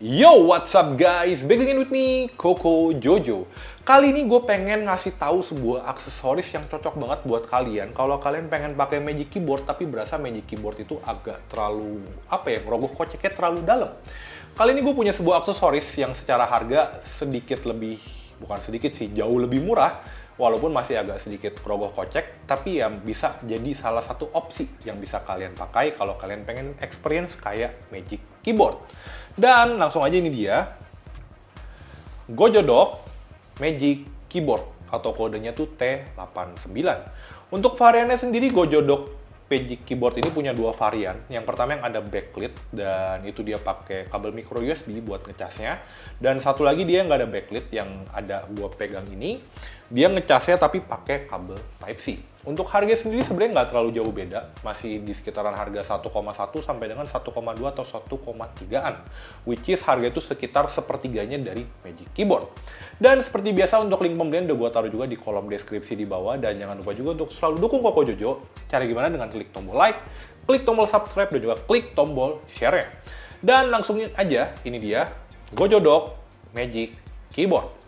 Yo, what's up guys? Back again with me, Koko Jojo. Kali ini gue pengen ngasih tahu sebuah aksesoris yang cocok banget buat kalian. Kalau kalian pengen pakai Magic Keyboard, tapi berasa Magic Keyboard itu agak terlalu, ngerogoh koceknya terlalu dalam. Kali ini gue punya sebuah aksesoris yang secara harga sedikit lebih, bukan sedikit sih, jauh lebih murah. Walaupun masih agak sedikit rogoh kocek, tapi ya bisa jadi salah satu opsi yang bisa kalian pakai kalau kalian pengen experience kayak Magic Keyboard. Dan langsung aja ini dia, Gojodok Magic Keyboard, atau kodenya tuh T89. Untuk variannya sendiri, Gojodok Magic Keyboard ini punya dua varian. Yang pertama yang ada backlit, dan itu dia pakai kabel micro USB buat ngecasnya. Dan satu lagi dia nggak ada backlit, yang ada gua pegang ini. Dia ngecasnya tapi pakai kabel Type-C. Untuk harga sendiri sebenarnya nggak terlalu jauh beda. Masih di sekitaran harga 1,1 sampai dengan 1,2 atau 1,3-an. Which is harga itu sekitar sepertiganya dari Magic Keyboard. Dan seperti biasa untuk link pembelian udah gua taruh juga di kolom deskripsi di bawah. Dan jangan lupa juga untuk selalu dukung Koko Jojo. Cara gimana? Dengan klik tombol like, klik tombol subscribe, dan juga klik tombol share-nya. Dan langsung aja, ini dia Gojodok Magic Keyboard.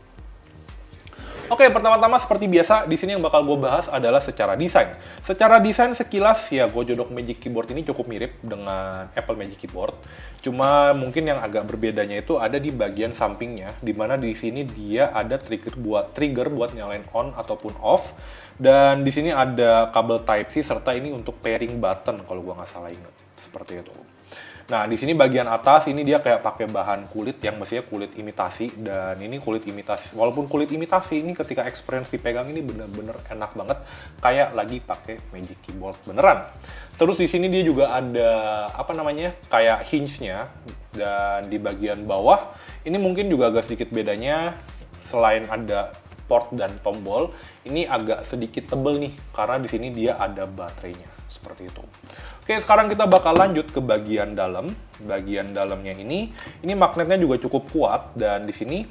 Oke, pertama-tama seperti biasa, di sini yang bakal gue bahas adalah secara desain. Secara desain sekilas, ya Gojodok Magic Keyboard ini cukup mirip dengan Apple Magic Keyboard. Cuma mungkin yang agak berbedanya itu ada di bagian sampingnya, di mana di sini dia ada trigger buat nyalain on ataupun off. Dan di sini ada kabel Type-C serta ini untuk pairing button kalau gue nggak salah ingat. Seperti itu. Nah, di sini bagian atas ini dia kayak pakai bahan kulit yang mestinya kulit imitasi, dan ini kulit imitasi. Walaupun kulit imitasi ini ketika experience dipegang ini bener-bener enak banget, kayak lagi pakai Magic Keyboard beneran. Terus di sini dia juga ada kayak hinge-nya, dan di bagian bawah ini mungkin juga agak sedikit bedanya, selain ada port dan tombol, ini agak sedikit tebel nih karena di sini dia ada baterainya seperti itu. Oke, sekarang kita bakal lanjut ke bagian dalam. Bagian dalamnya ini magnetnya juga cukup kuat, dan di sini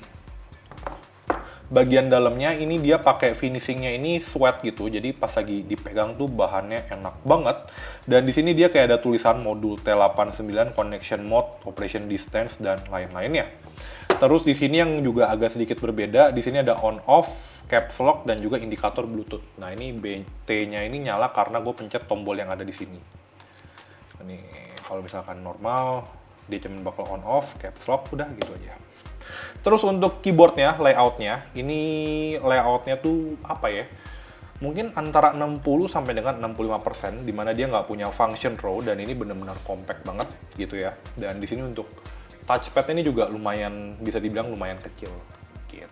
bagian dalamnya ini dia pakai finishingnya ini sweat gitu. Jadi pas lagi dipegang tuh bahannya enak banget. Dan di sini dia kayak ada tulisan modul T89, connection mode, operation distance, dan lain-lainnya. Terus di sini yang juga agak sedikit berbeda, di sini ada on off, caps lock, dan juga indikator Bluetooth. Nah, ini BT-nya ini nyala karena gue pencet tombol yang ada di sini. Ini kalau misalkan normal, dia cuma bakal on off, caps lock, udah gitu aja. Terus untuk keyboardnya, layoutnya, ini layoutnya tuh mungkin antara 60 sampai dengan 65%, dimana dia nggak punya function row, dan ini benar-benar compact banget gitu ya. Dan di sini untuk touchpad ini juga lumayan, bisa dibilang lumayan kecil gitu.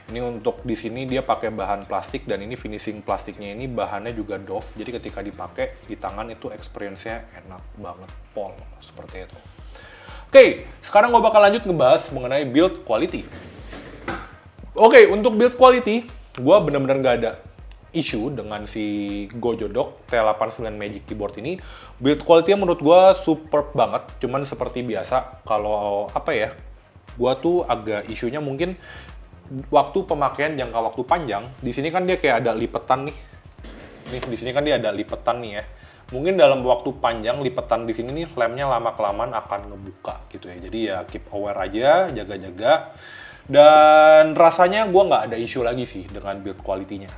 Ini untuk di sini dia pakai bahan plastik, dan ini finishing plastiknya ini bahannya juga doff. Jadi ketika dipakai di tangan itu experience-nya enak banget, pol seperti itu. Oke, sekarang gue bakal lanjut ngebahas mengenai build quality. Oke, untuk build quality, gue bener-bener gak ada issue dengan si Gojodok T89 Magic Keyboard ini. Build quality-nya menurut gue superb banget. Cuman seperti biasa, kalau gue tuh agak isunya mungkin waktu pemakaian jangka waktu panjang. Di sini kan dia kayak ada lipetan nih. Di sini kan dia ada lipetan nih ya. Mungkin dalam waktu panjang lipetan di sini nih lemnya lama-kelamaan akan ngebuka gitu ya. Jadi ya keep aware aja, jaga-jaga. Dan rasanya gue nggak ada isu lagi sih dengan build quality-nya.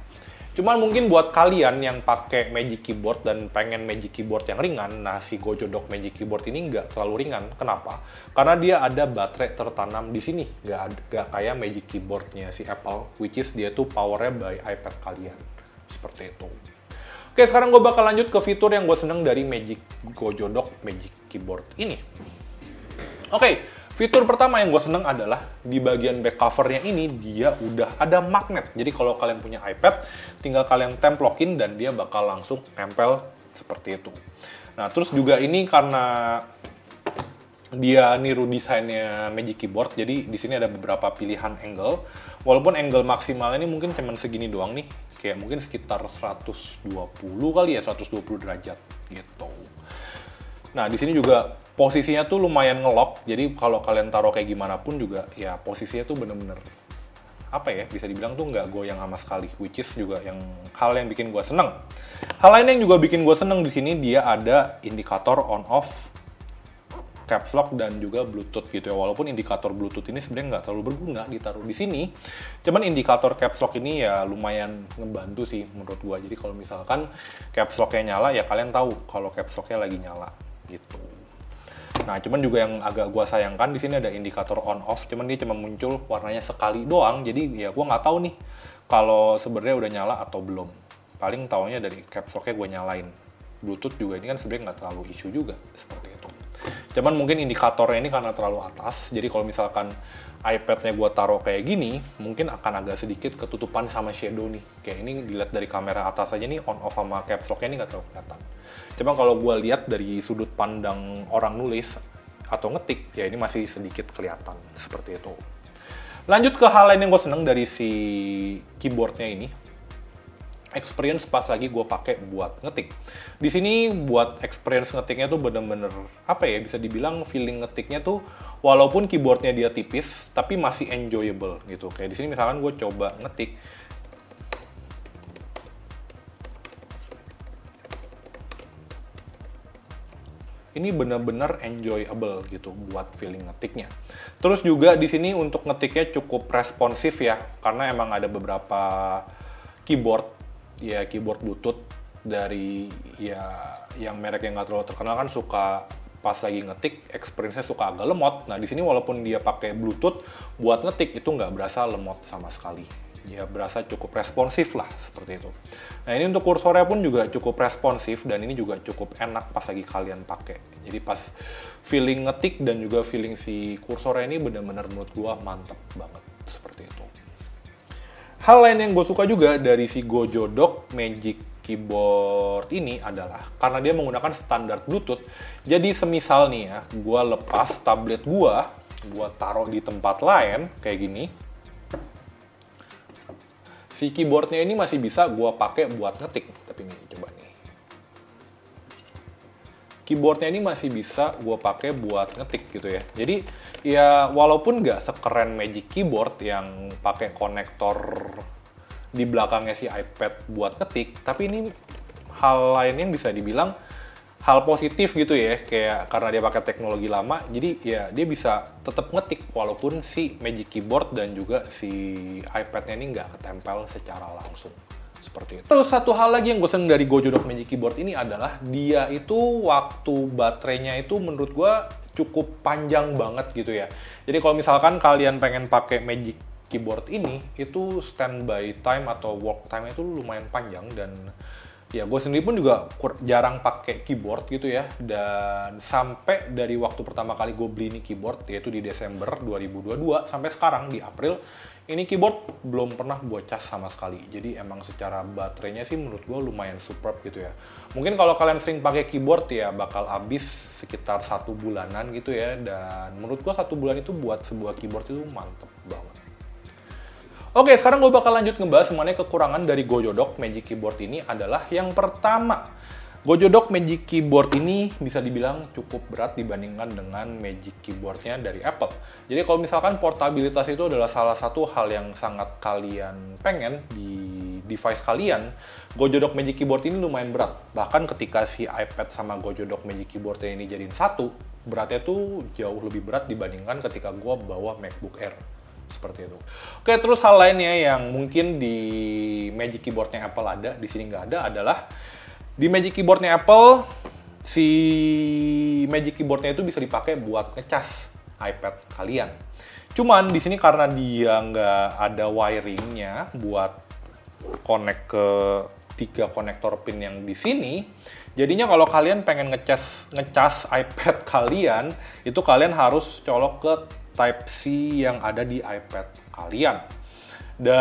Cuman mungkin buat kalian yang pakai Magic Keyboard dan pengen Magic Keyboard yang ringan, nah si Gojodok Magic Keyboard ini nggak terlalu ringan. Kenapa? Karena dia ada baterai tertanam di sini. Nggak kayak Magic Keyboard-nya si Apple, which is dia tuh powernya by iPad kalian. Seperti itu. Oke, sekarang gue bakal lanjut ke fitur yang gue seneng dari Gojodok Magic Keyboard ini. Oke, fitur pertama yang gue seneng adalah di bagian back covernya ini dia udah ada magnet. Jadi kalau kalian punya iPad, tinggal kalian templokin dan dia bakal langsung nempel seperti itu. Nah, terus juga ini karena dia niru desainnya Magic Keyboard, jadi di sini ada beberapa pilihan angle. Walaupun angle maksimal ini mungkin cuma segini doang nih, kayak mungkin sekitar 120 kali ya, 120 derajat gitu. Nah, di sini juga posisinya tuh lumayan ngelok, jadi kalau kalian taruh kayak gimana pun juga ya posisinya tuh bener-bener bisa dibilang tuh nggak goyang sama sekali, which is juga hal yang bikin gue seneng. Hal lain yang juga bikin gue seneng di sini dia ada indikator on off caps lock dan juga Bluetooth gitu ya. Walaupun indikator Bluetooth ini sebenarnya nggak terlalu berguna ditaruh di sini. Cuman indikator caps lock ini ya lumayan ngebantu sih menurut gua. Jadi kalau misalkan caps lock-nya nyala ya kalian tahu kalau caps lock-nya lagi nyala gitu. Nah, cuman juga yang agak gua sayangkan di sini ada indikator on off, cuman dia cuma muncul warnanya sekali doang. Jadi ya gua nggak tahu nih kalau sebenarnya udah nyala atau belum. Paling taunya dari caps lock-nya gua nyalain. Bluetooth juga ini kan sebenarnya nggak terlalu isu juga seperti itu. Cuman mungkin indikatornya ini karena terlalu atas, jadi kalau misalkan iPad-nya gue taruh kayak gini, mungkin akan agak sedikit ketutupan sama shadow nih. Kayak ini dilihat dari kamera atas aja nih, on off sama caps lock-nya ini nggak terlalu kelihatan. Cuma kalau gue lihat dari sudut pandang orang nulis atau ngetik, ya ini masih sedikit kelihatan seperti itu. Lanjut ke hal lain yang gue seneng dari si keyboard-nya ini. Experience pas lagi gue pakai buat ngetik. Di sini buat experience ngetiknya tuh bener-bener apa ya, bisa dibilang feeling ngetiknya tuh walaupun keyboardnya dia tipis tapi masih enjoyable gitu. Kayak di sini misalkan gue coba ngetik, ini bener-bener enjoyable gitu buat feeling ngetiknya. Terus juga di sini untuk ngetiknya cukup responsif ya, karena emang ada beberapa keyboard Bluetooth dari ya yang merek yang nggak terlalu terkenal kan suka pas lagi ngetik experience-nya suka agak lemot. Nah di sini walaupun dia pakai Bluetooth buat ngetik itu nggak berasa lemot sama sekali. Ya berasa cukup responsif lah seperti itu. Nah ini untuk kursornya pun juga cukup responsif dan ini juga cukup enak pas lagi kalian pakai. Jadi pas feeling ngetik dan juga feeling si kursornya ini benar-benar menurut gua mantep banget seperti itu. Hal lain yang gue suka juga dari si Gojo Dock Magic Keyboard ini adalah karena dia menggunakan standar Bluetooth. Jadi semisal nih ya, gue lepas tablet gue taruh di tempat lain kayak gini. Si keyboardnya ini masih bisa gue pakai buat ngetik. Tapi nih coba nih. Keyboardnya ini masih bisa gue pakai buat ngetik gitu ya. Jadi ya walaupun nggak sekeren Magic Keyboard yang pakai konektor di belakangnya si iPad buat ngetik, tapi ini hal lain yang bisa dibilang hal positif gitu ya, kayak karena dia pakai teknologi lama, jadi ya dia bisa tetap ngetik walaupun si Magic Keyboard dan juga si iPad-nya ini nggak ketempel secara langsung. Seperti itu. Terus satu hal lagi yang gue seneng dari Gojo Dock Magic Keyboard ini adalah dia itu waktu baterainya itu menurut gue cukup panjang banget gitu ya. Jadi kalau misalkan kalian pengen pakai Magic Keyboard ini, itu standby time atau work time itu lumayan panjang dan ya gue sendiri pun juga jarang pakai keyboard gitu ya. Dan sampai dari waktu pertama kali gue beli ini keyboard yaitu di Desember 2022 sampai sekarang di April, ini keyboard belum pernah gue cas sama sekali. Jadi emang secara baterainya sih menurut gue lumayan superb gitu ya. Mungkin kalau kalian sering pakai keyboard ya bakal habis sekitar 1 bulanan gitu ya. Dan menurut gue 1 bulan itu buat sebuah keyboard itu mantep banget. Oke, sekarang gue bakal lanjut ngebahas mengenai kekurangan dari Gojo Dock Magic Keyboard ini adalah yang pertama. Gojo Dock Magic Keyboard ini bisa dibilang cukup berat dibandingkan dengan Magic Keyboard-nya dari Apple. Jadi kalau misalkan portabilitas itu adalah salah satu hal yang sangat kalian pengen di device kalian, Gojo Dock Magic Keyboard ini lumayan berat. Bahkan ketika si iPad sama Gojo Dock Magic Keyboard-nya ini jadiin satu, beratnya tuh jauh lebih berat dibandingkan ketika gue bawa MacBook Air. Seperti itu. Oke, terus hal lainnya yang mungkin di Magic Keyboard-nya Apple ada, di sini nggak ada adalah di Magic Keyboard-nya Apple, si Magic Keyboard-nya itu bisa dipakai buat ngecas iPad kalian. Cuman di sini karena dia nggak ada wiring-nya buat connect ke 3 konektor pin yang di sini, jadinya kalau kalian pengen ngecas iPad kalian, itu kalian harus colok ke Type-C yang ada di iPad kalian. Dan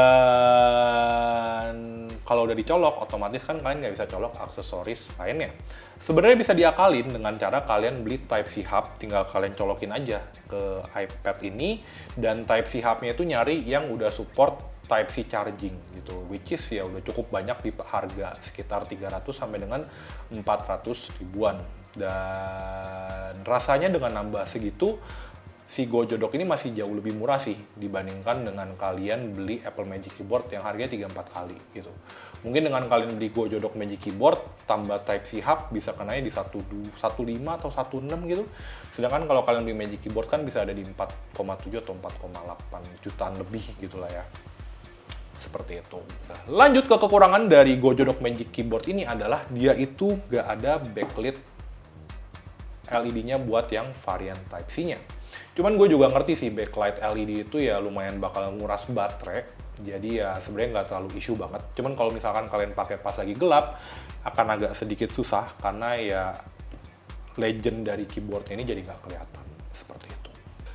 kalau udah dicolok, otomatis kan kalian nggak bisa colok aksesoris lainnya. Sebenarnya bisa diakalin dengan cara kalian beli Type-C hub, tinggal kalian colokin aja ke iPad ini, dan Type-C hub-nya itu nyari yang udah support Type-C charging gitu, which is ya udah cukup banyak di harga sekitar 300 sampai dengan 400 ribuan. Dan rasanya dengan nambah segitu, si GoJodok ini masih jauh lebih murah sih dibandingkan dengan kalian beli Apple Magic Keyboard yang harganya 3-4 kali gitu. Mungkin dengan kalian beli GoJodok Magic Keyboard tambah Type-C hub bisa kenanya di 1.5 atau 1.6 gitu. Sedangkan kalau kalian beli Magic Keyboard kan bisa ada di 4,7 atau 4,8 jutaan lebih gitu lah ya. Seperti itu. Nah, lanjut ke kekurangan dari GoJodok Magic Keyboard ini adalah dia itu gak ada backlit LED-nya buat yang varian Type-C-nya. Cuman gue juga ngerti sih backlight LED itu ya lumayan bakal nguras baterai. Jadi ya sebenarnya nggak terlalu isu banget. Cuman kalau misalkan kalian pakai pas lagi gelap, akan agak sedikit susah karena ya legend dari keyboardnya ini jadi nggak kelihatan. Seperti itu.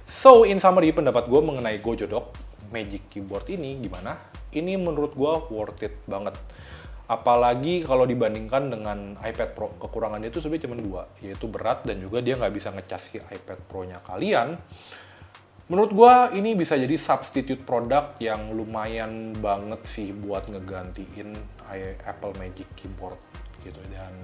So, in summary, pendapat gue mengenai GoJodok Magic Keyboard ini gimana? Ini menurut gue worth it banget. Apalagi kalau dibandingkan dengan iPad Pro, kekurangannya itu sebenarnya cuma dua, yaitu berat dan juga dia nggak bisa ngecas si iPad Pro-nya kalian. Menurut gua ini bisa jadi substitute produk yang lumayan banget sih buat ngegantiin Apple Magic Keyboard gitu. Dan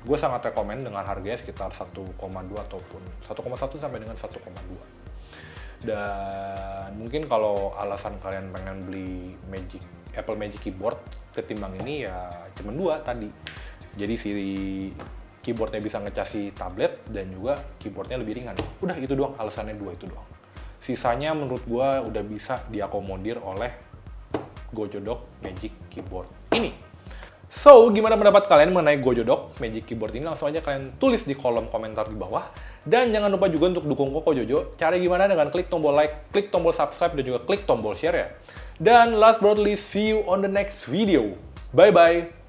gue sangat rekomen dengan harganya sekitar 1,2 ataupun 1,1 sampai dengan 1,2. Dan mungkin kalau alasan kalian pengen beli Apple Magic Keyboard ketimbang ini ya cuma dua tadi. Jadi si keyboardnya bisa ngecasi tablet dan juga keyboardnya lebih ringan. Udah itu doang, alasannya dua itu doang. Sisanya menurut gua udah bisa diakomodir oleh GoJodok Magic Keyboard ini. So, gimana pendapat kalian mengenai GoJodok Magic Keyboard ini? Langsung aja kalian tulis di kolom komentar di bawah. Dan jangan lupa juga untuk dukung Koko Jojo. Cara gimana dengan klik tombol like, klik tombol subscribe, dan juga klik tombol share ya. Dan last but not least, see you on the next video. Bye-bye.